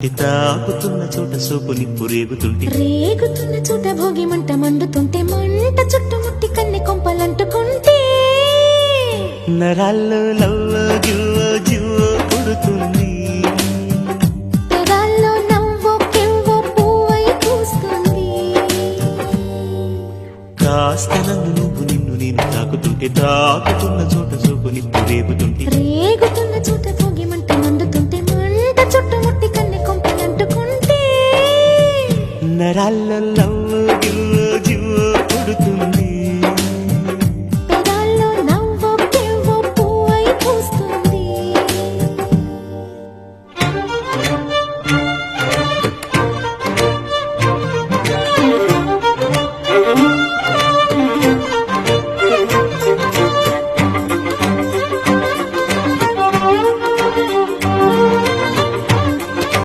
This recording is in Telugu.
తాకుతున్న చోట సోపు నిప్పు రేగుతున్న చోట భోగి మంట మండుతుంటే మంట చుట్టుముట్టి కన్నె కొంపలంటుకుంటే నరాల్లో లవ్వో జివ్వో జివ్వో పుడుతుంది, పెదాల్లో నవ్వో కెవ్వో పువ్వై పూస్తుంది. కాస్త నన్ను నువ్వు నిన్ను నేను తాకుతుంటే తాకుతున్న చోట సోపు నిప్పు రేగుతున్న చోట భోగి మంట మండుతుంటే మంట చుట్టుముట్టి కన్నె కొంపలంటుకుంటే నరాల్లో